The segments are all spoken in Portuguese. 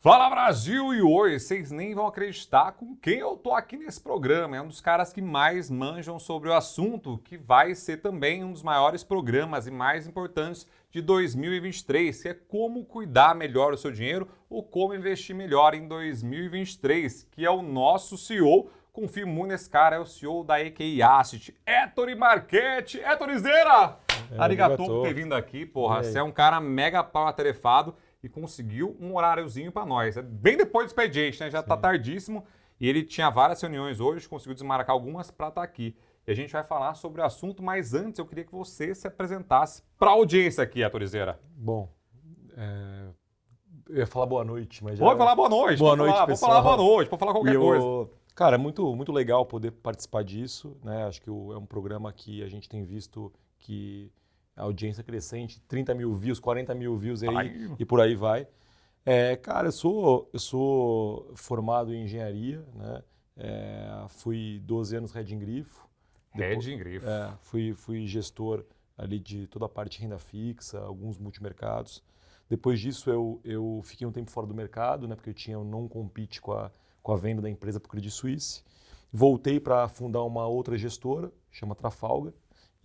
Fala Brasil! E hoje vocês nem vão acreditar com quem eu tô aqui nesse programa. É um dos caras que mais manjam sobre o assunto, que vai ser também um dos maiores programas e mais importantes de 2023, que é como cuidar melhor do seu dinheiro ou como investir melhor em 2023, que é o nosso CEO. Confio muito nesse cara, é o CEO da EQI Asset, Ettore Marchetti. Ettore-zera! Arigatou por ter vindo aqui, porra. Você é um cara mega pau atarefado e conseguiu um horáriozinho para nós. É bem depois do expediente, né? Já tá tardíssimo. E ele tinha várias reuniões hoje, conseguiu desmarcar algumas para estar aqui. E a gente vai falar sobre o assunto, mas antes eu queria que você se apresentasse para a audiência aqui, Ettore-zera. Bom, eu ia falar boa noite, mas já... Pode falar boa noite. Boa noite, pessoal. Vou falar boa noite, pode falar qualquer coisa. Cara, é muito legal poder participar disso, né? Acho que é um programa que a gente tem visto que a audiência crescente, 30 mil views, 40 mil views aí, e por aí vai. Cara, eu sou formado em engenharia, né? Fui 12 anos Head em Grifo. Head em Grifo. Fui gestor ali de toda a parte de renda fixa, alguns multimercados. Depois disso eu fiquei um tempo fora do mercado, né? Porque eu tinha um non-compete com a venda da empresa para o Credit Suisse. Voltei para fundar uma outra gestora, chama Trafalgar.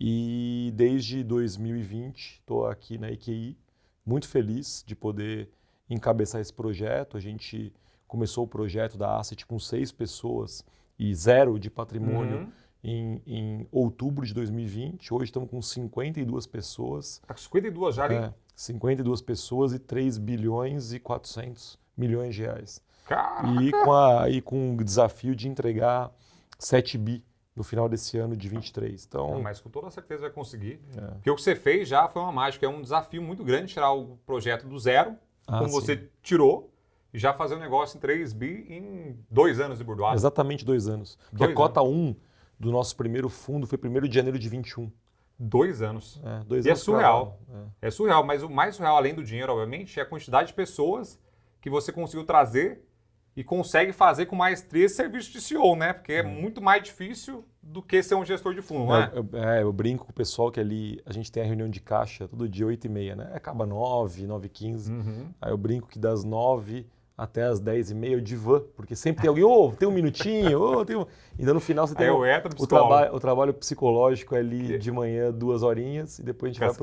E desde 2020 estou aqui na EQI, muito feliz de poder encabeçar esse projeto. A gente começou o projeto da Asset com 6 pessoas e 0 de patrimônio em outubro de 2020. Hoje estamos com 52 pessoas. Está com 52 já ali? 52 pessoas e 3 bilhões e 400 milhões de reais. Caraca! E com o desafio de entregar 7 bi no final desse ano de 23. Então, mas com toda certeza vai conseguir. Porque o que você fez já foi uma mágica. É um desafio muito grande tirar o projeto do zero, como você tirou, e já fazer um negócio em 3 bi em 2 anos de burdoada. Exatamente 2 anos. Porque a cota 1 do nosso primeiro fundo foi 1º de janeiro de 21. 2 anos. 2 e anos é surreal. É surreal, mas o mais surreal, além do dinheiro, obviamente, é a quantidade de pessoas que você conseguiu trazer e consegue fazer com maestria esse serviço de CEO, né? Porque é muito mais difícil do que ser um gestor de fundo, não é? Eu brinco com o pessoal que ali a gente tem a reunião de caixa todo dia 8h30, né? Acaba 9, 9h15. Aí eu brinco que das 9 até as 10h30 eu divã, porque sempre tem alguém, tem um minutinho, tem um... Então no final você tem o trabalho psicológico ali de manhã, 2 horinhas, e depois a gente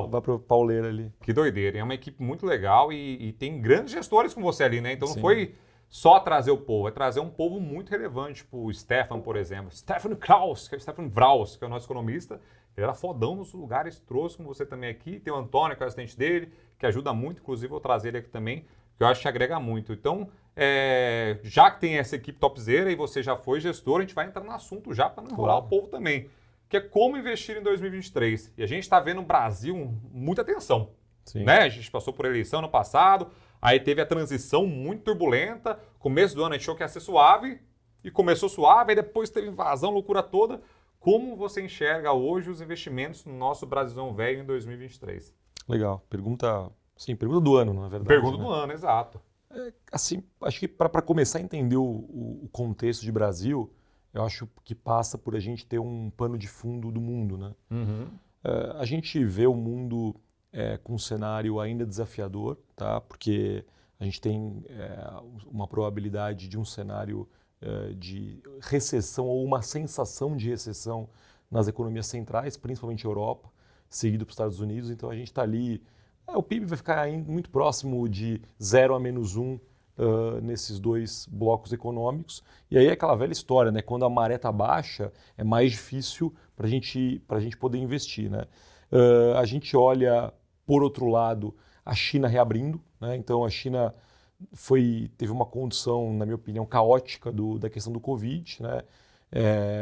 vai pro pauleira ali. Que doideira, é uma equipe muito legal e tem grandes gestores com você ali, né? Então não foi só trazer o povo, é trazer um povo muito relevante, tipo o Stefan, por exemplo. Stefan Kraus, que é o Stefan Vraus, que é o nosso economista. Ele era fodão nos lugares, trouxe com você também aqui. Tem o Antônio, que é o assistente dele, que ajuda muito, inclusive eu vou trazer ele aqui também, que eu acho que agrega muito. Então, já que tem essa equipe topzera e você já foi gestor, a gente vai entrar no assunto já para não enrolar o povo também, que é como investir em 2023. E a gente está vendo no Brasil muita tensão. Né? A gente passou por eleição no passado, aí teve a transição muito turbulenta, começo do ano a gente achou que ia ser suave, e começou suave, aí depois teve invasão, loucura toda. Como você enxerga hoje os investimentos no nosso Brasilzão velho em 2023? Legal. Pergunta do ano, na verdade. Pergunta do ano, exato. Acho que para começar a entender o contexto de Brasil, eu acho que passa por a gente ter um pano de fundo do mundo, né? A gente vê o mundo com um cenário ainda desafiador, tá? Porque a gente tem uma probabilidade de um cenário de recessão ou uma sensação de recessão nas economias centrais, principalmente Europa, seguido para os Estados Unidos. Então a gente está ali, o PIB vai ficar muito próximo de 0 a -1 nesses 2 blocos econômicos. E aí é aquela velha história, né? Quando a maré está baixa, é mais difícil para a gente poder investir, né? A gente olha, por outro lado, a China reabrindo, né? Então a China teve uma condição, na minha opinião, caótica da questão do Covid, né?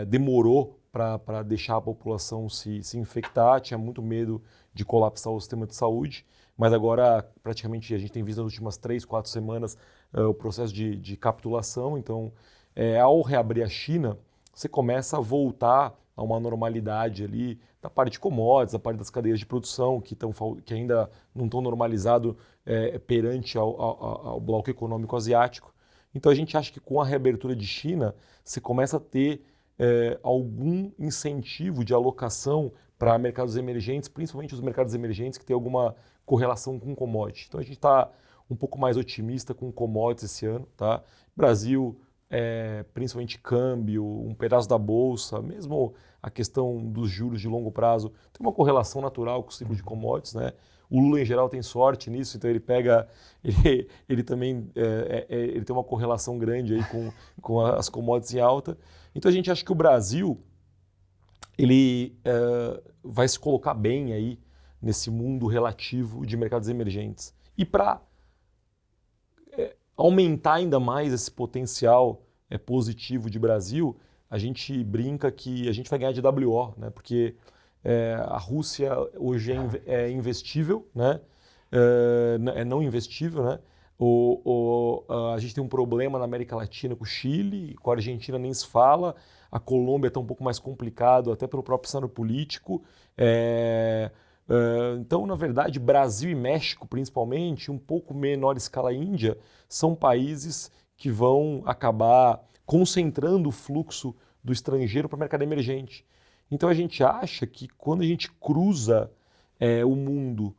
Demorou para deixar a população se infectar, tinha muito medo de colapsar o sistema de saúde, mas agora praticamente a gente tem visto nas últimas 3, 4 semanas o processo de capitulação. Então, ao reabrir a China, você começa a voltar a uma normalidade ali da parte de commodities, da parte das cadeias de produção que ainda não estão normalizados perante ao bloco econômico asiático. Então a gente acha que com a reabertura de China, você começa a ter algum incentivo de alocação para mercados emergentes, principalmente os mercados emergentes que têm alguma correlação com commodity. Então a gente está um pouco mais otimista com commodities esse ano, tá? Brasil, principalmente câmbio, um pedaço da bolsa, mesmo a questão dos juros de longo prazo, tem uma correlação natural com o ciclo de commodities, né? O Lula, em geral, tem sorte nisso, então ele também ele tem uma correlação grande aí com as commodities em alta. Então a gente acha que o Brasil ele vai se colocar bem aí nesse mundo relativo de mercados emergentes. E para aumentar ainda mais esse potencial positivo de Brasil, a gente brinca que a gente vai ganhar de WO, né? Porque a Rússia hoje é investível, né? É não investível, né? A gente tem um problema na América Latina com o Chile, com a Argentina nem se fala, a Colômbia está um pouco mais complicado, até pelo próprio cenário político. Então, na verdade, Brasil e México, principalmente, um pouco menor escala Índia, são países que vão acabar concentrando o fluxo do estrangeiro para o mercado emergente. Então a gente acha que quando a gente cruza o mundo,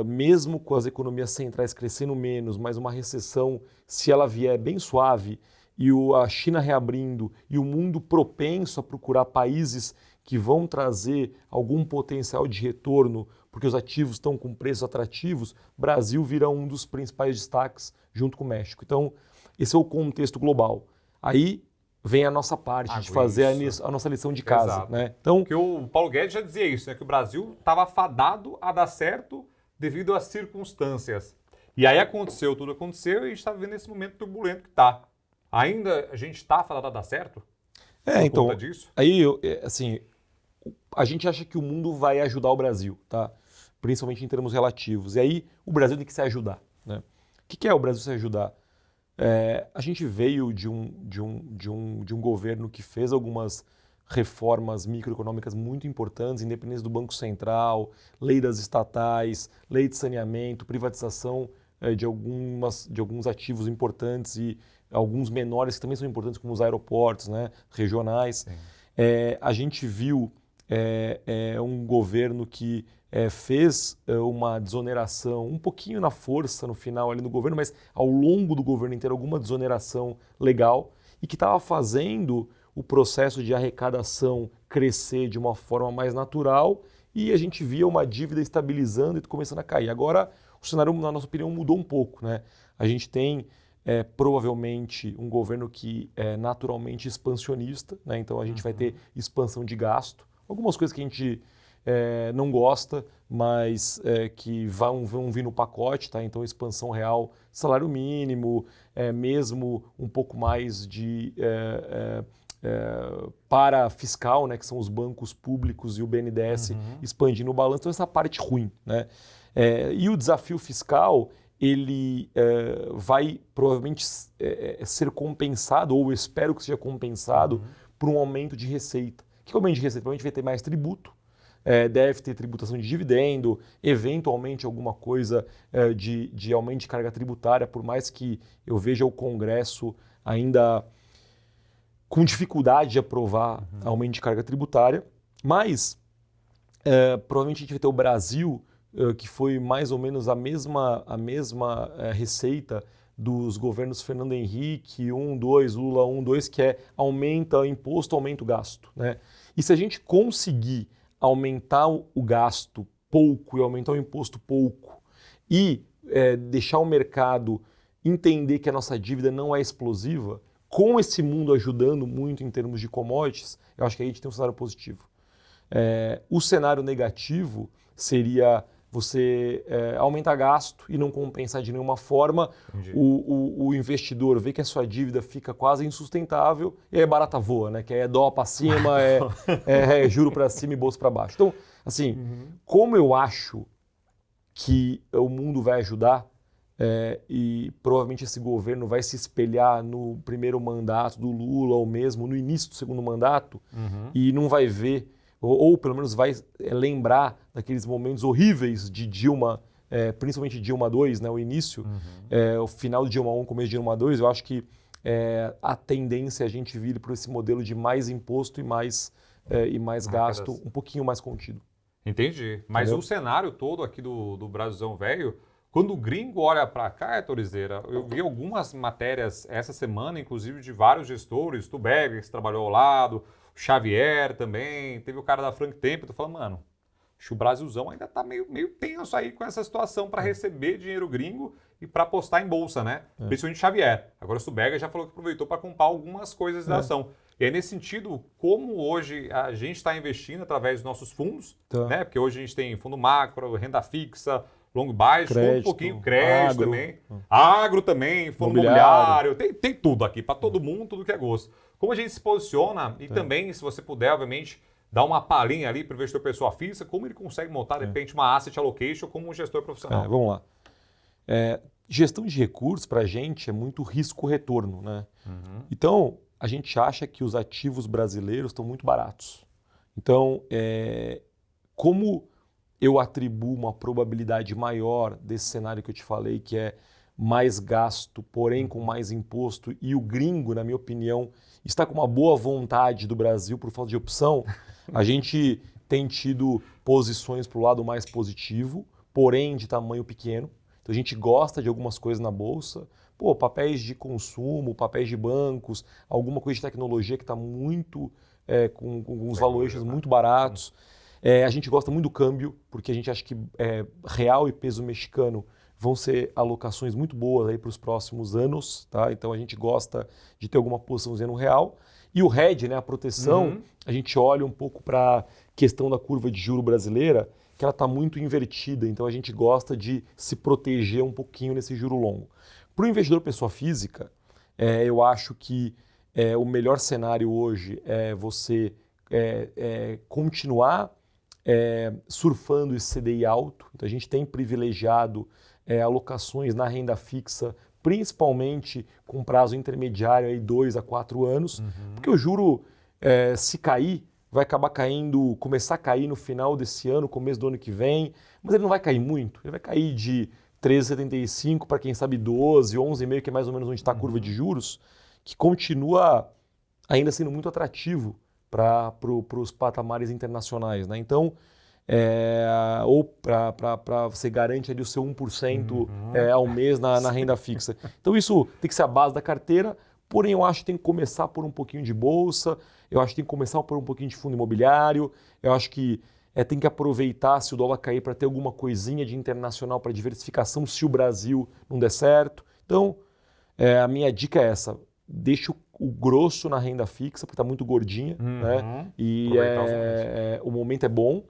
mesmo com as economias centrais crescendo menos, mas uma recessão, se ela vier bem suave, e a China reabrindo, e o mundo propenso a procurar países que vão trazer algum potencial de retorno, porque os ativos estão com preços atrativos, Brasil vira um dos principais destaques junto com o México. Então, esse é o contexto global. Aí vem a nossa parte de fazer a nossa lição de casa. Exato. Né? Então, porque o Paulo Guedes já dizia isso, né? Que o Brasil estava fadado a dar certo devido às circunstâncias. E aí aconteceu, tudo aconteceu e a gente está vivendo esse momento turbulento que está. Ainda a gente está fadado a dar certo? Então, conta disso? Aí, assim, a gente acha que o mundo vai ajudar o Brasil, tá? Principalmente em termos relativos. E aí o Brasil tem que se ajudar. Né? O que é o Brasil se ajudar? A gente veio de um governo que fez algumas reformas microeconômicas muito importantes, independência do Banco Central, lei das estatais, lei de saneamento, privatização de alguns ativos importantes e alguns menores que também são importantes, como os aeroportos, né, regionais. A gente viu um governo que fez uma desoneração, um pouquinho na força no final ali do governo, mas ao longo do governo inteiro alguma desoneração legal e que estava fazendo o processo de arrecadação crescer de uma forma mais natural e a gente via uma dívida estabilizando e começando a cair. Agora o cenário, na nossa opinião, mudou um pouco. Né? A gente tem provavelmente um governo que é naturalmente expansionista, né? Então a gente vai ter expansão de gasto, algumas coisas que a gente não gosta, mas que vão vir no pacote, tá? Então expansão real, salário mínimo, mesmo um pouco mais de para fiscal, né? Que são os bancos públicos e o BNDES expandindo o balanço, então essa parte ruim. Né? E o desafio fiscal, ele vai provavelmente ser compensado, ou eu espero que seja compensado, por um aumento de receita. O que é o aumento de receita? Provavelmente vai ter mais tributo, deve ter tributação de dividendo, eventualmente alguma coisa de aumento de carga tributária, por mais que eu veja o Congresso ainda com dificuldade de aprovar aumento de carga tributária, mas provavelmente a gente vai ter o Brasil, que foi mais ou menos a mesma receita dos governos Fernando Henrique, 1, 2, Lula 1, 2, que aumenta o imposto, aumenta o gasto. Né? E se a gente conseguir aumentar o gasto pouco e aumentar o imposto pouco e deixar o mercado entender que a nossa dívida não é explosiva, com esse mundo ajudando muito em termos de commodities, eu acho que aí a gente tem um cenário positivo. O cenário negativo seria você aumentar gasto e não compensar de nenhuma forma, o investidor vê que a sua dívida fica quase insustentável e aí barata voa, né? Que aí é dó para cima, juro para cima e bolso para baixo. Então, assim, como eu acho que o mundo vai ajudar, e provavelmente esse governo vai se espelhar no primeiro mandato do Lula ou mesmo no início do segundo mandato e não vai ver, ou pelo menos vai lembrar daqueles momentos horríveis de Dilma, principalmente Dilma 2, né, o início, o final de Dilma 1, começo de Dilma 2, eu acho que a tendência é a gente vir para esse modelo de mais imposto e mais gasto, um pouquinho mais contido. Entendi. Mas Entendeu? o cenário todo aqui do Brasilzão velho, Quando o gringo olha para cá, Torizeira, eu vi algumas matérias essa semana, inclusive de vários gestores, o Berger, que trabalhou ao lado, o Xavier também, teve o cara da Frank Templeton, falando, mano, acho que o Brasilzão ainda está meio tenso aí com essa situação para receber dinheiro gringo e para apostar em bolsa, né? Principalmente o Xavier. Agora o Stuberger já falou que aproveitou para comprar algumas coisas da ação. E aí, nesse sentido, como hoje a gente está investindo através dos nossos fundos, né? Porque hoje a gente tem fundo macro, renda fixa, longo baixo, um pouquinho crédito agro, também. Agro também, fundo imobiliário. Tem tudo aqui, para todo mundo, tudo que é gosto. Como a gente se posiciona e também, se você puder, obviamente, dar uma palhinha ali para o investidor pessoa física, como ele consegue montar, de repente, uma asset allocation como um gestor profissional. Vamos lá. Gestão de recursos, para a gente, é muito risco-retorno, né? Então, a gente acha que os ativos brasileiros estão muito baratos. Então, como eu atribuo uma probabilidade maior desse cenário que eu te falei, que é mais gasto, porém com mais imposto, e o gringo, na minha opinião, está com uma boa vontade do Brasil por falta de opção, a gente tem tido posições para o lado mais positivo, porém de tamanho pequeno. Então a gente gosta de algumas coisas na bolsa, papéis de consumo, papéis de bancos, alguma coisa de tecnologia que está muito, com uns valuations muito baratos. A gente gosta muito do câmbio, porque a gente acha que real e peso mexicano vão ser alocações muito boas aí para os próximos anos, tá? Então a gente gosta de ter alguma posiçãozinha no real. E o hedge, né, a proteção, a gente olha um pouco para a questão da curva de juro brasileira, que ela está muito invertida, então a gente gosta de se proteger um pouquinho nesse juro longo. Para o investidor pessoa física, eu acho que o melhor cenário hoje é você continuar surfando esse CDI alto. Então a gente tem privilegiado alocações na renda fixa, principalmente com prazo intermediário aí 2 a 4 anos, porque o juro, se cair, vai acabar caindo, começar a cair no final desse ano, começo do ano que vem, mas ele não vai cair muito, ele vai cair de 13,75 para quem sabe 12, 11,5, que é mais ou menos onde está a curva de juros, que continua ainda sendo muito atrativo para os patamares internacionais, né? Então, ou para você garante ali o seu 1% ao mês na renda fixa. Então isso tem que ser a base da carteira, porém eu acho que tem que começar por um pouquinho de bolsa, eu acho que tem que começar por um pouquinho de fundo imobiliário, eu acho que tem que aproveitar se o dólar cair para ter alguma coisinha de internacional para diversificação se o Brasil não der certo. Então, a minha dica é essa, deixa o grosso na renda fixa, porque está muito gordinha, né? E o momento é bom,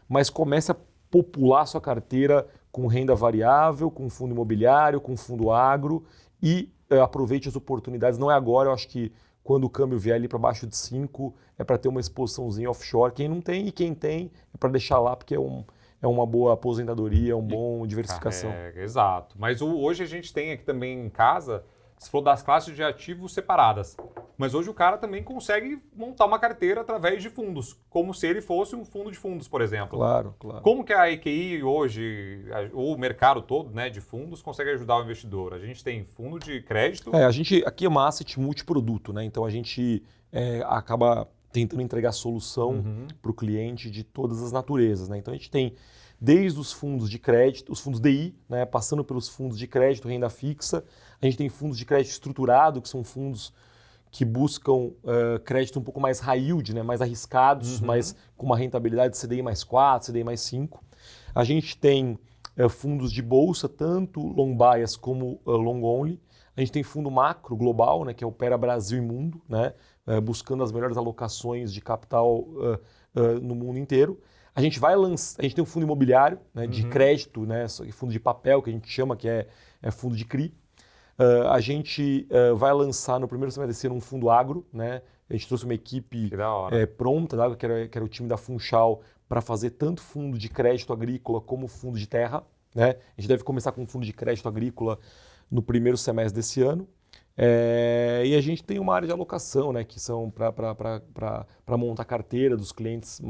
mas comece a popular sua carteira com renda variável, com fundo imobiliário, com fundo agro e aproveite as oportunidades. Não é agora, eu acho que quando o câmbio vier ali para baixo de 5, é para ter uma exposiçãozinha offshore. Quem não tem e quem tem é para deixar lá, porque é uma boa aposentadoria, é uma boa diversificação. Exato. Mas hoje a gente tem aqui também em casa, você falou das classes de ativos separadas, mas hoje o cara também consegue montar uma carteira através de fundos, como se ele fosse um fundo de fundos, por exemplo. Claro. Como que a EQI hoje, ou o mercado todo, né, de fundos, consegue ajudar o investidor? A gente tem fundo de crédito... A gente aqui é uma asset multiproduto, né? Então a gente acaba tentando entregar solução para o cliente de todas as naturezas, né? Então a gente tem desde os fundos de crédito, os fundos DI, né, passando pelos fundos de crédito, renda fixa. A gente tem fundos de crédito estruturado, que são fundos que buscam crédito um pouco mais high yield, né, mais arriscados, mas com uma rentabilidade CDI mais 4, CDI mais 5. A gente tem fundos de bolsa, tanto long bias como long only. A gente tem fundo macro global, né, que opera Brasil e mundo, né, buscando as melhores alocações de capital no mundo inteiro. A gente tem um fundo imobiliário, né, de crédito, né, fundo de papel, que a gente chama, que é fundo de CRI. A gente vai lançar no primeiro semestre desse ano um fundo agro, né? A gente trouxe uma equipe pronta, né, que era o time da Funchal, para fazer tanto fundo de crédito agrícola como fundo de terra, né? A gente deve começar com um fundo de crédito agrícola no primeiro semestre desse ano. E a gente tem uma área de alocação, né, que são para montar a carteira dos clientes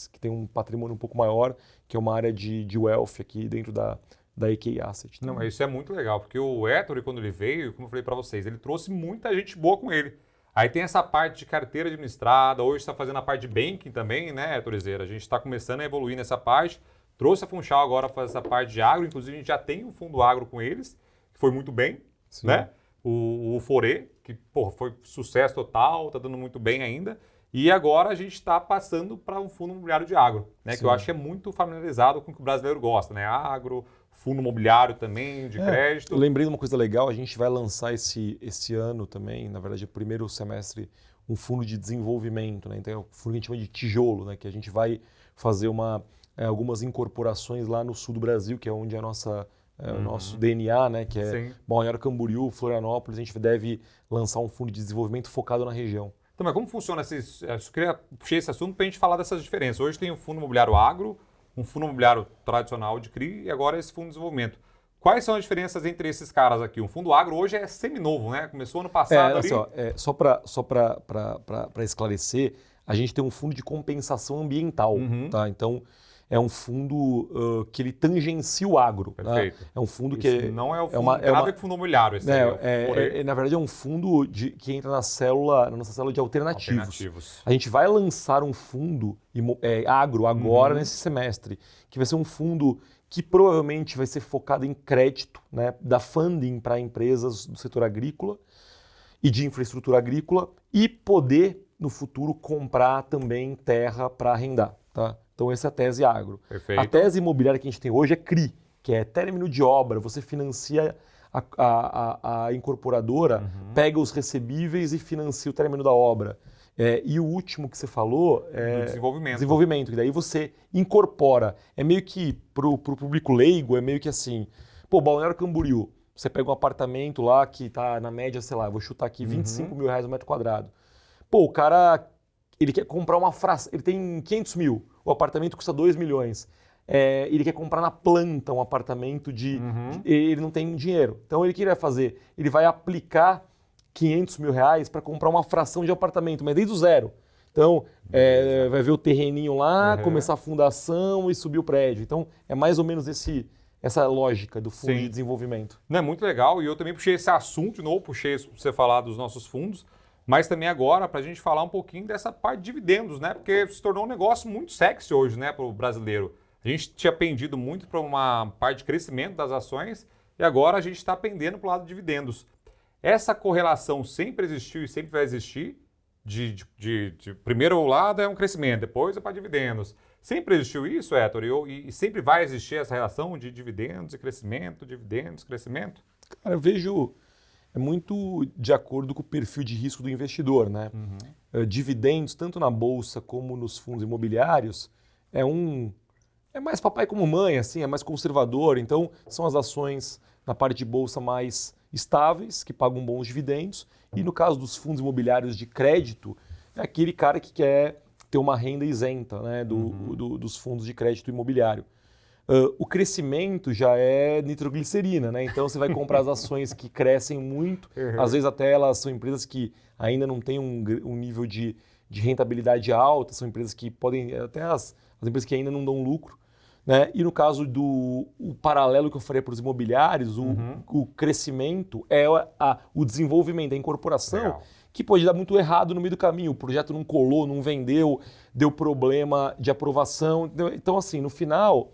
que tem um patrimônio um pouco maior, que é uma área de wealth aqui dentro da EQI Asset. Não, mas isso é muito legal, porque o Ettore, quando ele veio, como eu falei para vocês, ele trouxe muita gente boa com ele. Aí tem essa parte de carteira administrada, hoje está fazendo a parte de banking também, né, Ettore? A gente está começando a evoluir nessa parte, Trouxe a Funchal agora para essa parte de agro, inclusive a gente já tem um fundo agro com eles, que foi muito bem, Sim. né? O Forê, que foi sucesso total, está dando muito bem ainda. E agora a gente está passando para um fundo imobiliário de agro, né? Que eu acho que é muito familiarizado com o que o brasileiro gosta, né? Agro, fundo imobiliário também, de crédito. Eu lembrei de uma coisa legal, a gente vai lançar esse ano também, na verdade, o primeiro semestre, um fundo de desenvolvimento, né? Então é um fundo que a gente chama de tijolo, né? Que a gente vai fazer algumas incorporações lá no sul do Brasil, que é onde é o nosso DNA, né? Que é Balneário Camboriú, Florianópolis, a gente deve lançar um fundo de desenvolvimento focado na região. Então, mas como funciona eu queria puxar esse assunto para a gente falar dessas diferenças. Hoje tem o fundo imobiliário agro, um fundo imobiliário tradicional de CRI e agora esse fundo de desenvolvimento. Quais são as diferenças entre esses caras aqui? O fundo agro hoje é seminovo, né? Começou ano passado ali. Só para esclarecer, a gente tem um fundo de compensação ambiental, tá? Então, é um fundo que ele tangencia o agro. Perfeito. Né? É um fundo Isso que não é o fundo, nada a ver com fundo imobiliário. Na verdade, é um fundo que entra na nossa célula de alternativos. A gente vai lançar um fundo agro agora nesse semestre, que vai ser um fundo que provavelmente vai ser focado em crédito, né, da funding para empresas do setor agrícola e de infraestrutura agrícola e poder, no futuro, comprar também terra para arrendar. Tá? Então, essa é a tese agro. Perfeito. A tese imobiliária que a gente tem hoje é CRI, que é término de obra. Você financia a incorporadora, pega os recebíveis e financia o término da obra. E o último que você falou é desenvolvimento, que daí você incorpora. É meio que, para o público leigo, é meio que assim, Balneário Camboriú, você pega um apartamento lá que está na média, sei lá, vou chutar aqui, R$25 mil o metro quadrado. O cara, ele quer comprar uma fração, ele tem 500 mil, o apartamento custa 2 milhões. Ele quer comprar na planta um apartamento ele não tem dinheiro. Então, o que ele vai fazer? Ele vai aplicar R$500 mil para comprar uma fração de apartamento, mas desde o zero. Então, vai ver o terreninho lá, começar a fundação e subir o prédio. Então, é mais ou menos essa lógica do fundo de desenvolvimento. Não, é muito legal, e eu também puxei esse assunto de novo, puxei isso para você falar dos nossos fundos, mas também agora para a gente falar um pouquinho dessa parte de dividendos, né? Porque se tornou um negócio muito sexy hoje, né, para o brasileiro. A gente tinha pendido muito para uma parte de crescimento das ações e agora a gente está pendendo para o lado de dividendos. Essa correlação sempre existiu e sempre vai existir. De primeiro lado é um crescimento, depois é para dividendos. Sempre existiu isso, Héctor? E sempre vai existir essa relação de dividendos e crescimento, dividendos, crescimento? Cara, eu vejo muito de acordo com o perfil de risco do investidor, né? Dividendos, tanto na bolsa como nos fundos imobiliários, é mais papai como mãe, assim, é mais conservador. Então, são as ações na parte de bolsa mais estáveis, que pagam bons dividendos. E no caso dos fundos imobiliários de crédito, é aquele cara que quer ter uma renda isenta, né, dos fundos de crédito imobiliário. O crescimento já é nitroglicerina, né? Então você vai comprar as ações que crescem muito, às vezes até elas são empresas que ainda não têm um nível de rentabilidade alta, são empresas que podem, até as empresas que ainda não dão lucro. Né? E no caso do paralelo que eu falei para os imobiliários, o crescimento é o desenvolvimento, a incorporação, Legal. Que pode dar muito errado no meio do caminho. O projeto não colou, não vendeu, deu problema de aprovação. Então, assim, no final,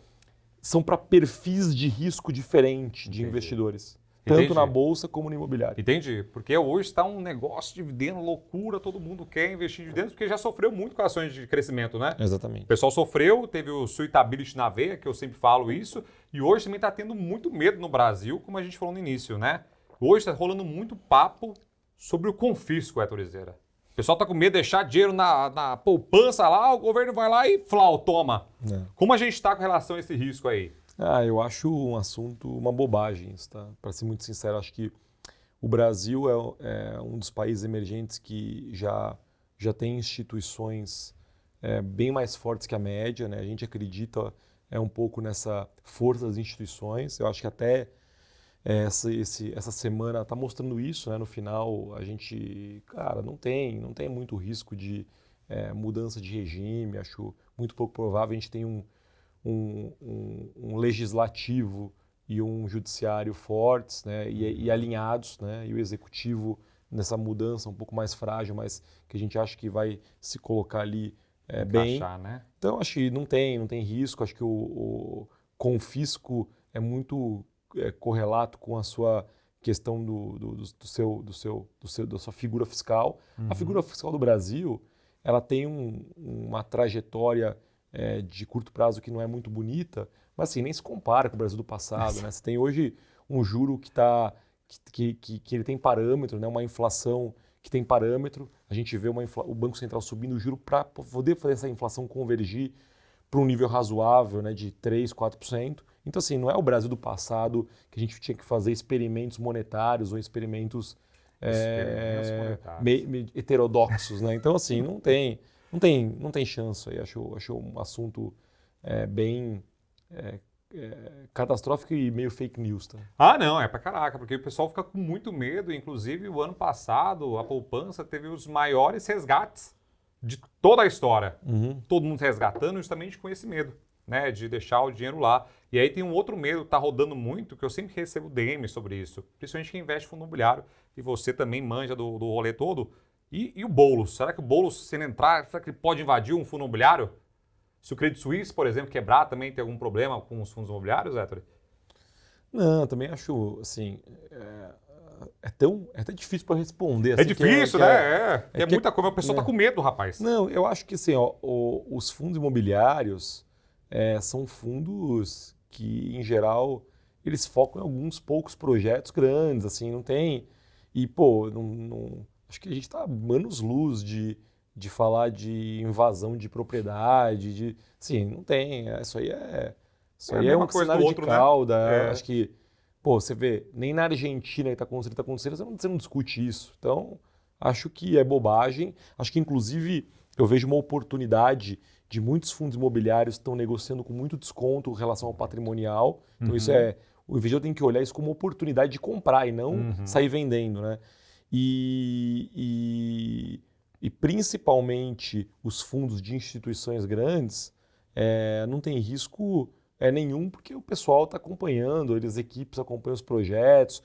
são para perfis de risco diferente de investidores. Tanto na bolsa como no imobiliário. Entendi. Porque hoje está um negócio de dividendo, loucura, todo mundo quer investir em dividendos, porque já sofreu muito com ações de crescimento, né? Exatamente. O pessoal sofreu, teve o suitability na veia, que eu sempre falo isso, e hoje também está tendo muito medo no Brasil, como a gente falou no início, né? Hoje está rolando muito papo sobre o confisco, Héctor Liseira. O pessoal está com medo de deixar dinheiro na poupança lá, o governo vai lá e toma. Como a gente está com relação a esse risco aí? Eu acho um assunto, uma bobagem isso, tá? Para ser muito sincero, acho que o Brasil é um dos países emergentes que já tem instituições bem mais fortes que a média, né? A gente acredita um pouco nessa força das instituições. Eu acho que até essa semana está mostrando isso, né? No final, a gente, cara, não tem muito risco de mudança de regime. Acho muito pouco provável. A gente tem um legislativo e um judiciário fortes, né, e alinhados, né, e o executivo nessa mudança um pouco mais frágil, mas que a gente acha que vai se colocar ali bem. Né? Então, acho que não tem risco, acho que o confisco é muito correlato com a sua questão da sua figura fiscal. A figura fiscal do Brasil, ela tem uma trajetória de curto prazo que não é muito bonita, mas assim, nem se compara com o Brasil do passado, né? Você tem hoje um juro que ele tem parâmetro, né? Uma inflação que tem parâmetro. A gente vê o Banco Central subindo o juro para poder fazer essa inflação convergir para um nível razoável, né, de 3%, 4%. Então, assim, não é o Brasil do passado que a gente tinha que fazer experimentos monetários ou experimentos heterodoxos, né? Então, assim, não tem chance aí. Acho um assunto bem catastrófico e meio fake news, tá? Ah, não, é pra caraca, porque o pessoal fica com muito medo. Inclusive, o ano passado, a poupança teve os maiores resgates de toda a história. Todo mundo resgatando justamente com esse medo, né, de deixar o dinheiro lá. E aí tem um outro medo que tá rodando muito, que eu sempre recebo DM sobre isso, principalmente quem investe em fundo imobiliário, e você também manja do rolê todo. E o Boulos? Será que o Boulos, se ele entrar, será que ele pode invadir um fundo imobiliário? Se o Credit Suisse, por exemplo, quebrar, também tem algum problema com os fundos imobiliários, Héctor? Não, também acho, assim, é até difícil para responder. É assim, difícil, né? É muita coisa, a pessoa tá com medo, rapaz. Não, eu acho que assim, os fundos imobiliários são fundos que, em geral, eles focam em alguns poucos projetos grandes, assim, não tem... E, pô, acho que a gente está anos-luz de falar de invasão de propriedade, sim, não tem, isso aí é um cenário de cauda, né? Acho que, pô, você vê, nem na Argentina que está acontecendo, você não discute isso. Então, acho que é bobagem, acho que, inclusive, eu vejo uma oportunidade de muitos fundos imobiliários que estão negociando com muito desconto em relação ao patrimonial, então isso o investidor tem que olhar isso como uma oportunidade de comprar e não sair vendendo, né? E principalmente os fundos de instituições grandes não tem risco nenhum, porque o pessoal está acompanhando, as equipes acompanham os projetos,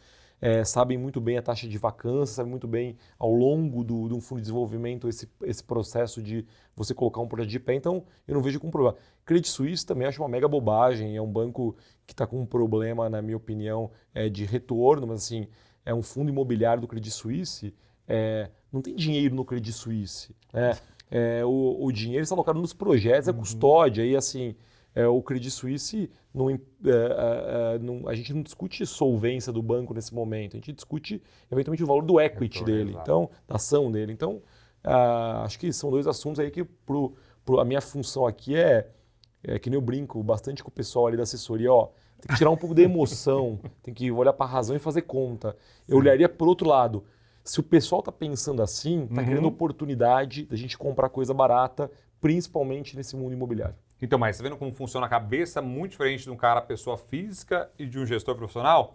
sabem muito bem a taxa de vacância, sabem muito bem ao longo de um fundo de desenvolvimento esse processo de você colocar um projeto de pé, então eu não vejo como problema. Credit Suisse também acho uma mega bobagem, é um banco que está com um problema, na minha opinião, de retorno, mas assim, é um fundo imobiliário do Credit Suisse, não tem dinheiro no Credit Suisse, né? O dinheiro está alocado nos projetos, é custódia, e assim, o Credit Suisse, a gente não discute solvência do banco nesse momento, a gente discute eventualmente o valor do equity dele, então, da ação dele. Então, acho que são dois assuntos aí que a minha função aqui que nem eu brinco bastante com o pessoal ali da assessoria, tem que tirar um pouco da emoção, tem que olhar para a razão e fazer conta. Eu olharia por outro lado. Se o pessoal está pensando assim, está criando oportunidade da gente comprar coisa barata, principalmente nesse mundo imobiliário. Então, mas você vendo como funciona a cabeça, muito diferente de um cara, pessoa física, e de um gestor profissional?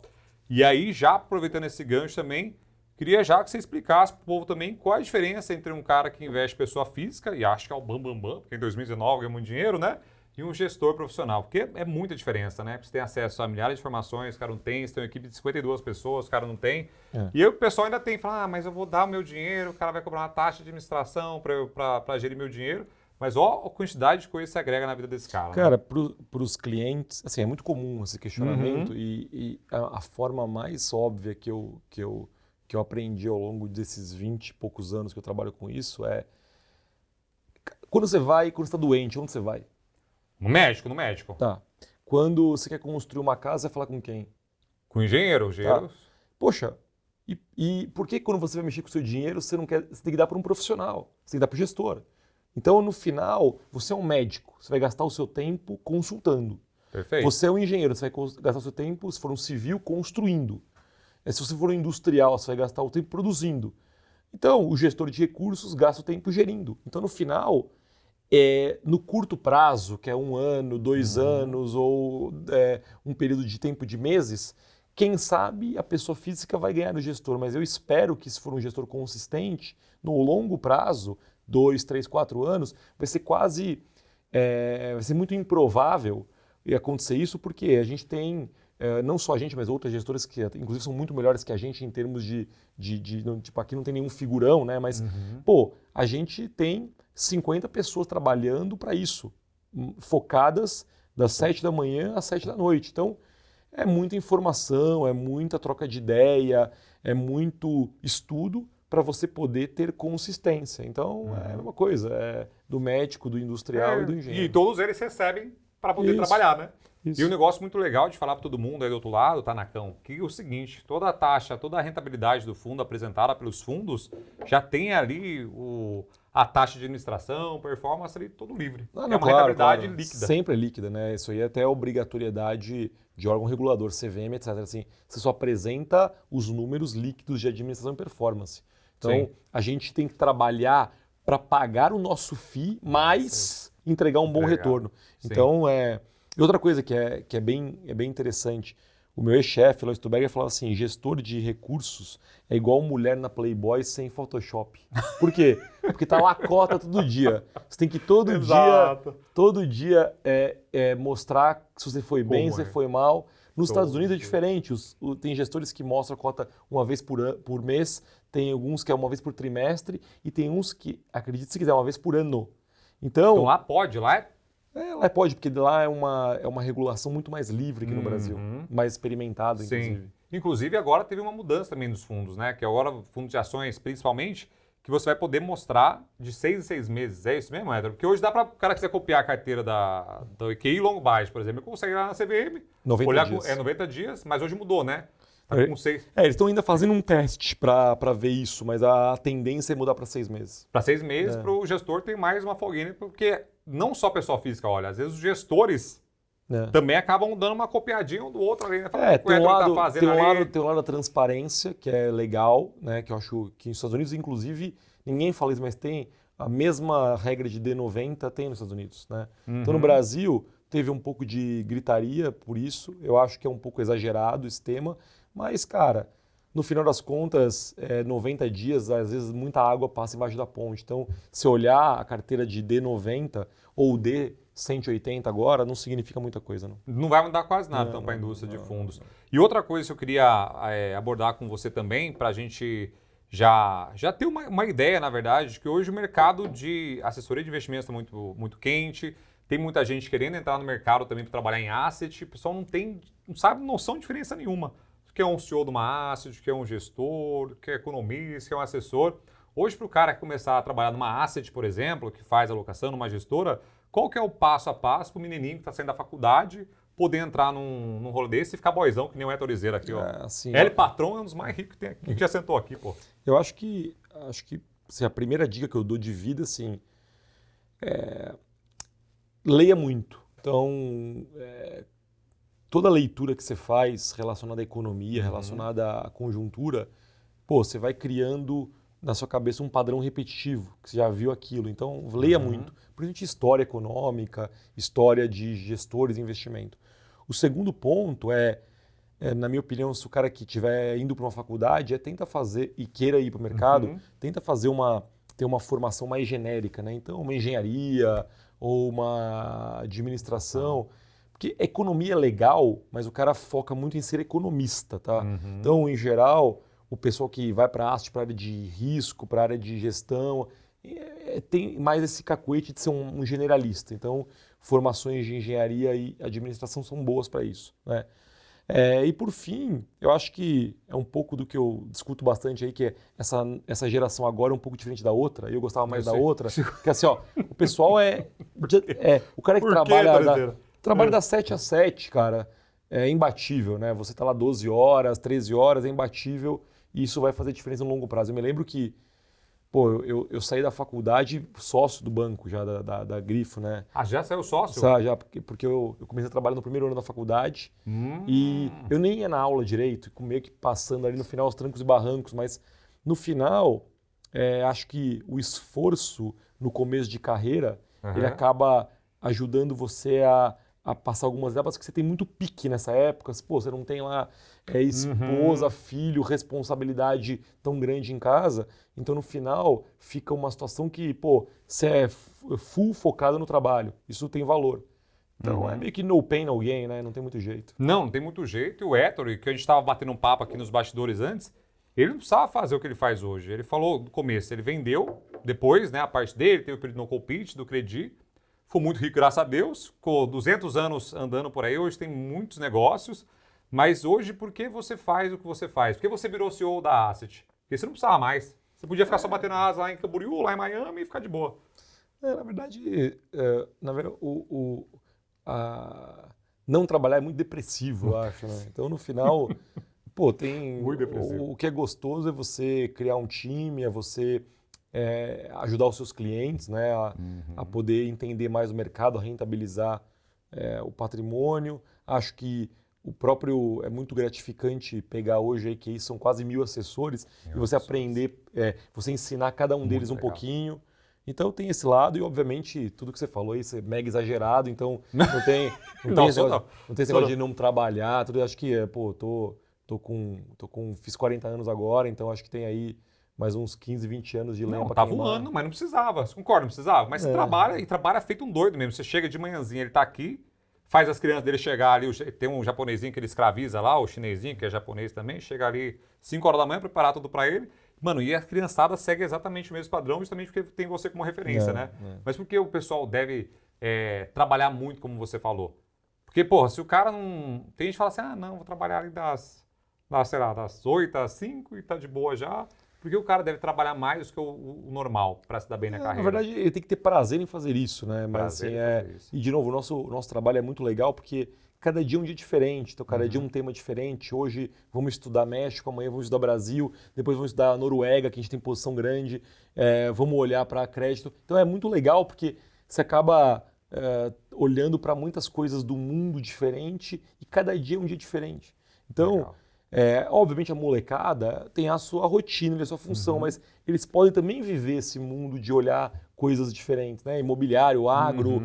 E aí, já aproveitando esse gancho também, queria já que você explicasse para o povo também qual a diferença entre um cara que investe pessoa física, e acha que é o bambambam, porque em 2019 ganha muito dinheiro, né? E um gestor profissional, porque é muita diferença, né? Você tem acesso a milhares de informações, o cara não tem, você tem uma equipe de 52 pessoas, o cara não tem. E aí o pessoal ainda tem, fala, mas eu vou dar o meu dinheiro, o cara vai cobrar uma taxa de administração para gerir meu dinheiro. Mas ó a quantidade de coisa que se agrega na vida desse cara. Cara, para os clientes, assim, é muito comum esse questionamento e a forma mais óbvia que eu aprendi ao longo desses 20 e poucos anos que eu trabalho com isso quando você está doente, onde você vai? No médico. Tá. Quando você quer construir uma casa, você vai falar com quem? Com o engenheiro. Tá. Poxa, e por que quando você vai mexer com o seu dinheiro, você tem que dar para um profissional, você tem que dar para o gestor? Então, no final, você é um médico, você vai gastar o seu tempo consultando. Perfeito. Você é um engenheiro, você vai gastar o seu tempo, se for um civil, construindo. Se você for um industrial, você vai gastar o tempo produzindo. Então, o gestor de recursos gasta o tempo gerindo. Então, no final, no curto prazo, que é 1 ano, 2 anos ou um período de tempo de meses, quem sabe a pessoa física vai ganhar no gestor, mas eu espero que se for um gestor consistente, no longo prazo, 2, 3, 4 anos, vai ser vai ser muito improvável acontecer isso, porque a gente tem, não só a gente, mas outras gestoras que inclusive são muito melhores que a gente em termos tipo, aqui não tem nenhum figurão, né? Mas, a gente tem 50 pessoas trabalhando para isso, focadas das 7 da manhã às 7 da noite. Então, é muita informação, é muita troca de ideia, é muito estudo para você poder ter consistência. Então, é uma coisa, é do médico, do industrial e do engenheiro. E todos eles recebem para poder trabalhar, né? Isso. E um negócio muito legal de falar para todo mundo aí do outro lado, Tanacão, que é o seguinte, toda a taxa, toda a rentabilidade do fundo apresentada pelos fundos já tem ali a taxa de administração, performance ali, todo livre. Não, é uma claro, rentabilidade líquida. Sempre é líquida, né? Isso aí é até obrigatoriedade de órgão regulador, CVM, etc. Assim, você só apresenta os números líquidos de administração e performance. Então, Sim. a gente tem que trabalhar para pagar o nosso FII, mas entregar um bom retorno. Sim. Então, E outra coisa que é bem interessante, o meu ex-chefe, Lois Stuberger, falava assim, gestor de recursos é igual mulher na Playboy sem Photoshop. Por quê? Porque tá lá a cota todo dia. Você tem que todo dia mostrar se você foi bem, se você foi mal. Nos Estados Unidos é diferente. Tem gestores que mostram a cota uma vez por mês, tem alguns que é uma vez por trimestre e tem uns que, acredite se quiser, uma vez por ano. Então lá pode, lá lá pode, porque lá é uma regulação muito mais livre que no Brasil, mais experimentada, inclusive. Sim. Inclusive, agora teve uma mudança também dos fundos, né? Que agora, fundo de ações, principalmente, que você vai poder mostrar de 6 em 6 meses. É isso mesmo, Héctor? Porque hoje dá para o cara que quiser copiar a carteira do EQI Long Baixa, por exemplo, ele consegue ir lá na CVM, 90 dias. 90 dias, mas hoje mudou, né? Tá com 6. Eles estão ainda fazendo um teste para ver isso, mas a tendência é mudar para 6 meses. Para 6 meses, para o gestor ter mais uma folguinha, porque não só pessoa física, olha, às vezes os gestores também acabam dando uma copiadinha um do outro ali, né? Tem um lado da transparência, que é legal, né? Que eu acho que nos Estados Unidos, inclusive, ninguém fala isso, mas tem a mesma regra de D90, tem nos Estados Unidos, né? Então, no Brasil, teve um pouco de gritaria por isso, eu acho que é um pouco exagerado esse tema, mas, cara, no final das contas, 90 dias, às vezes muita água passa embaixo da ponte. Então, se olhar a carteira de D90 ou D180 agora, não significa muita coisa, não. Não vai mudar quase nada, então, para a indústria de fundos. E outra coisa que eu queria abordar com você também, para a gente já ter uma ideia, na verdade, de que hoje o mercado de assessoria de investimentos está muito, muito quente, tem muita gente querendo entrar no mercado também para trabalhar em asset, o pessoal não sabe noção de diferença nenhuma. Que é um CEO de uma asset, que é um gestor, que é economista, que é um assessor. Hoje, para o cara começar a trabalhar numa asset, por exemplo, que faz alocação numa gestora, qual que é o passo a passo para o menininho que está saindo da faculdade poder entrar num rolê desse e ficar boizão, que nem o Héctor Lizeira aqui, ó. Assim, Patrão é um dos mais ricos que tem aqui, que já sentou aqui, pô. Eu acho que assim, a primeira dica que eu dou de vida, assim, leia muito. Então, toda leitura que você faz relacionada à economia, relacionada à conjuntura, você vai criando na sua cabeça um padrão repetitivo, que você já viu aquilo. Então, leia muito. Principalmente história econômica, história de gestores de investimento. O segundo ponto na minha opinião, se o cara que estiver indo para uma faculdade, tenta fazer e queira ir para o mercado, tenta fazer ter uma formação mais genérica, né? Então, uma engenharia ou uma administração. Porque economia é legal, mas o cara foca muito em ser economista, tá? Então, em geral, o pessoal que vai para a asset, para a área de risco, para a área de gestão, tem mais esse cacuete de ser um generalista. Então, formações de engenharia e administração são boas para isso, né? E por fim, eu acho que é um pouco do que eu discuto bastante aí, que é essa geração agora é um pouco diferente da outra, eu gostava mais da outra, que assim, ó, o pessoal o cara que trabalha das 7 às 7, cara, é imbatível, né? Você tá lá 12 horas, 13 horas, é imbatível e isso vai fazer diferença no longo prazo. Eu me lembro que, eu saí da faculdade sócio do banco já, da Grifo, né? Ah, já saiu sócio? Já, porque eu comecei a trabalhar no primeiro ano da faculdade e eu nem ia na aula direito, meio que passando ali no final os trancos e barrancos, mas no final, acho que o esforço no começo de carreira, ele acaba ajudando você a passar algumas etapas que você tem muito pique nessa época. Você não tem lá esposa, filho, responsabilidade tão grande em casa. Então, no final, fica uma situação que, você é full focado no trabalho. Isso tem valor. Então, é meio que no pain, no gain, né? Não tem muito jeito. Não tem muito jeito. E o Héctor, que a gente estava batendo um papo aqui nos bastidores antes, ele não precisava fazer o que ele faz hoje. Ele falou no começo, ele vendeu, depois, né, a parte dele, teve o período no Colpitch, do Credi, ficou muito rico, graças a Deus, ficou 200 anos andando por aí, hoje tem muitos negócios, mas hoje por que você faz o que você faz? Por que você virou CEO da Asset? Porque você não precisava mais. Você podia ficar só batendo asa lá em Camboriú, lá em Miami e ficar de boa. Na verdade, não trabalhar é muito depressivo, eu acho, né? Então, no final, pô, tem... Muito depressivo. O que é gostoso é você criar um time, é você ajudar os seus clientes, né? A poder entender mais o mercado, a rentabilizar o patrimônio. Acho que o próprio é muito gratificante pegar hoje aí, que aí são quase 1.000 assessores, e você aprender, você ensinar cada um deles um pouquinho. Então tem esse lado e, obviamente, tudo que você falou aí, você é mega exagerado, então não tem esse negócio de não trabalhar, tudo. Acho que, fiz 40 anos agora, então acho que tem aí mais uns 15, 20 anos de lenha pra Tá queimar. voando, mas não precisava. Você concorda? Não precisava. Mas você trabalha, e trabalha feito um doido mesmo. Você chega de manhãzinha, ele tá aqui, faz as crianças dele chegar ali, tem um japonesinho que ele escraviza lá, o chinesinho, que é japonês também, chega ali 5 horas da manhã, preparar tudo pra ele. Mano, e a criançada segue exatamente o mesmo padrão, justamente porque tem você como referência, né? Mas porque o pessoal deve trabalhar muito, como você falou? Porque, porra, se o cara não... Tem gente que fala assim, não, vou trabalhar ali das 8 às 5 e tá de boa já. Porque o cara deve trabalhar mais do que o normal para se dar bem na carreira. Na verdade, ele tem que ter prazer em fazer isso, né? Mas, assim, E, de novo, o nosso trabalho é muito legal porque cada dia é um dia diferente. Então, cada dia é um tema diferente. Hoje vamos estudar México, amanhã vamos estudar Brasil, depois vamos estudar Noruega, que a gente tem posição grande, vamos olhar para crédito. Então, é muito legal porque você acaba olhando para muitas coisas do mundo diferente e cada dia é um dia diferente. Então... Legal. Obviamente a molecada tem a sua rotina, a sua função, mas eles podem também viver esse mundo de olhar coisas diferentes, né? Imobiliário, agro,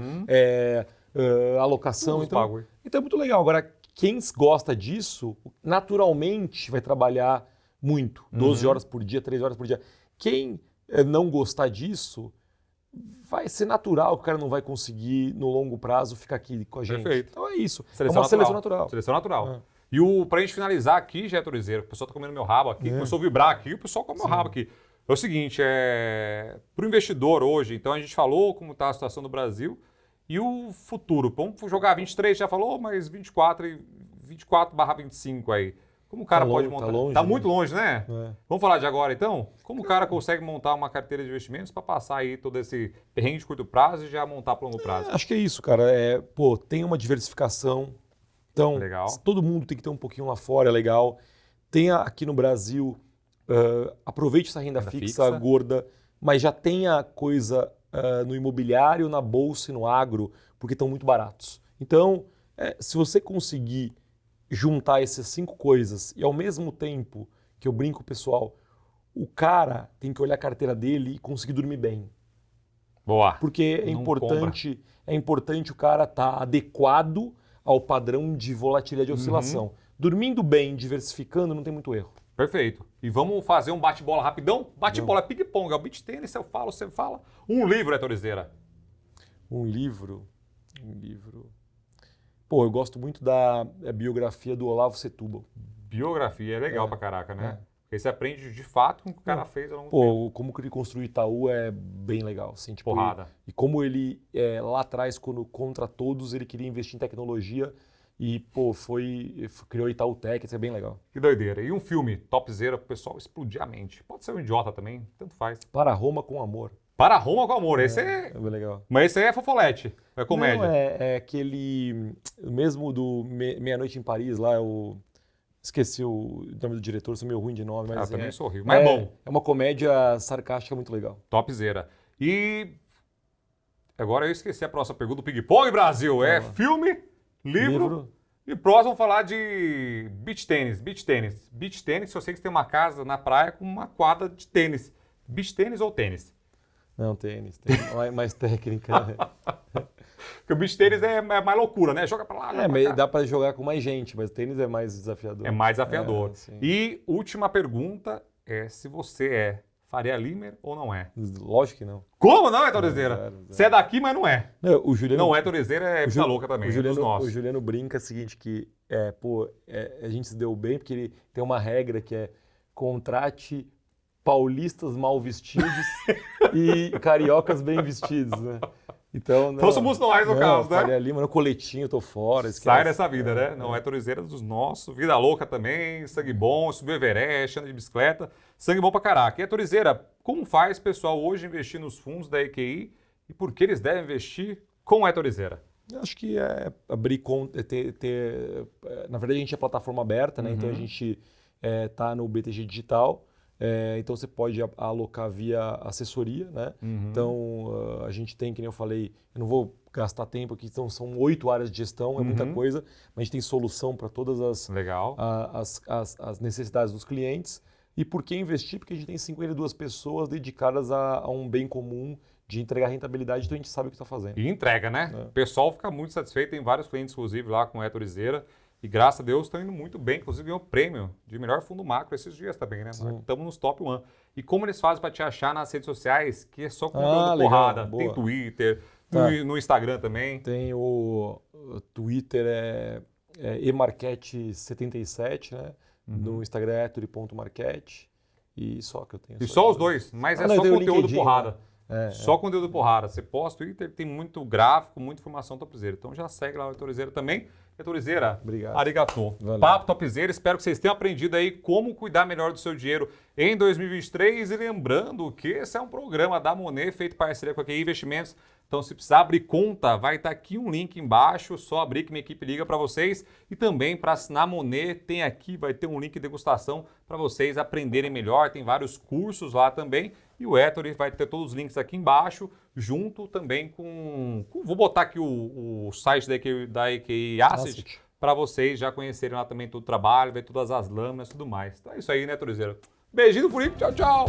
alocação. Então é muito legal. Agora, quem gosta disso, naturalmente vai trabalhar muito, 12 horas por dia, 13 horas por dia. Quem não gostar disso, vai ser natural que o cara não vai conseguir, no longo prazo, ficar aqui com a gente. Perfeito. Então é isso. Seleção seleção natural. Seleção natural. E pra gente finalizar aqui, já Torizeiro, o pessoal tá comendo meu rabo aqui, começou a vibrar aqui, o pessoal come meu rabo aqui. É o seguinte, pro investidor hoje, então a gente falou como tá a situação do Brasil e o futuro. Vamos jogar 23, já falou, mas 24/25 aí. Como o cara pode montar? Tá longe, tá muito longe, né? Vamos falar de agora então? Como o cara consegue montar uma carteira de investimentos para passar aí todo esse perrengue de curto prazo e já montar para longo prazo? Acho que é isso, cara. Tem uma diversificação. Então, todo mundo tem que ter um pouquinho lá fora, é legal. Tenha aqui no Brasil, aproveite essa renda fixa gorda, mas já tenha coisa no imobiliário, na bolsa e no agro, porque estão muito baratos. Então, se você conseguir juntar essas 5 coisas e ao mesmo tempo, que eu brinco pessoal, o cara tem que olhar a carteira dele e conseguir dormir bem. Boa. Porque é importante o cara estar adequado ao padrão de volatilidade e oscilação. Dormindo bem, diversificando, não tem muito erro. Perfeito. E vamos fazer um bate-bola rapidão? Bate-bola é ping-pong, é o beach tênis, eu falo, você fala. Um livro, Torizeira. Um livro. Pô, eu gosto muito da biografia do Olavo Setúbal. Biografia é legal pra caraca, né? Porque você aprende de fato com o que o cara fez ao longo do tempo. Como ele construiu Itaú é bem legal. Assim, tipo, porrada. E como ele, lá atrás, quando contra todos, ele queria investir em tecnologia e, criou Itaú Tech, isso é bem legal. Que doideira. E um filme, topzera, pro pessoal explodir a mente. Pode ser um idiota também, tanto faz. Para Roma com Amor. Para Roma com Amor, esse é bem legal. Mas esse aí é fofolete, é comédia. Não, é aquele, mesmo do Meia-Noite em Paris, lá, esqueci o nome do diretor, sou meio ruim de nome. Mas também sou horrível, mas é bom. É uma comédia sarcástica muito legal. Topzera. E agora eu esqueci a próxima pergunta do Ping Pong Brasil. É filme, livro e próximo vamos falar de beach tênis. Beach tênis. Beach tênis, eu sei que você tem uma casa na praia com uma quadra de tênis. Beach tênis ou tênis? Não, tênis. Mais técnica. Porque o beach tênis é mais loucura, né? Joga pra lá, mas dá pra jogar com mais gente, mas tênis é mais desafiador. É mais desafiador. E última pergunta é se você é Faria Limer ou não é? Lógico que não. Como não é, Torizeira? Você é daqui, mas não é. Não, o Juliano, não é Torizeira, é vida louca também. O Juliano brinca o seguinte, que a gente se deu bem, porque ele tem uma regra que é contrate paulistas mal vestidos e cariocas bem vestidos, né? Então, Então somos nós, no caso, né? Faria Lima, no coletinho, tô fora. Sai dessa vida, né? Não é Torizeira dos nossos. Vida louca também, sangue bom, subiu Everest, anda de bicicleta. Sangue bom pra caraca. E a Torizeira, como faz o pessoal hoje investir nos fundos da EQI e por que eles devem investir com a Torizeira? Acho que é abrir conta, na verdade a gente é plataforma aberta, né? Então a gente tá no BTG Digital. Então você pode alocar via assessoria, né? Então a gente tem, que nem eu falei, eu não vou gastar tempo aqui, então são 8 áreas de gestão, é muita coisa, mas a gente tem solução para todas as necessidades dos clientes. E por que investir? Porque a gente tem 52 pessoas dedicadas a um bem comum de entregar rentabilidade, então a gente sabe o que está fazendo. E entrega, né? O pessoal fica muito satisfeito, tem vários clientes, inclusive, lá com a Torizeira. E graças a Deus estão indo muito bem, inclusive ganhou o prêmio de melhor fundo macro esses dias também, né? Estamos nos top 1. E como eles fazem para te achar nas redes sociais, que é só conteúdo porrada. Legal, tem Twitter, no Instagram também. Tem o Twitter, emarket77, né? No Instagram é ettore.market. E só que eu tenho. E só os dois, mas só conteúdo porrada. Só conteúdo porrada. Você posta o Twitter, tem muito gráfico, muita informação topzera. Então já segue lá o Torizeira também. Torizeira, obrigado. Arigatô. Papo Topzera, espero que vocês tenham aprendido aí como cuidar melhor do seu dinheiro em 2023. E lembrando que esse é um programa da Monet, feito em parceria com a QI Investimentos. Então, se precisar abrir conta, vai estar aqui um link embaixo, só abrir que minha equipe liga para vocês. E também para assinar a Monet, tem aqui, vai ter um link de degustação para vocês aprenderem melhor. Tem vários cursos lá também. E o Ettore vai ter todos os links aqui embaixo, junto também com vou botar aqui o site da EQI Asset para vocês já conhecerem lá também todo o trabalho, ver todas as lâminas e tudo mais. Então é isso aí, né, Torizeira? Beijinho no Furico, tchau, tchau!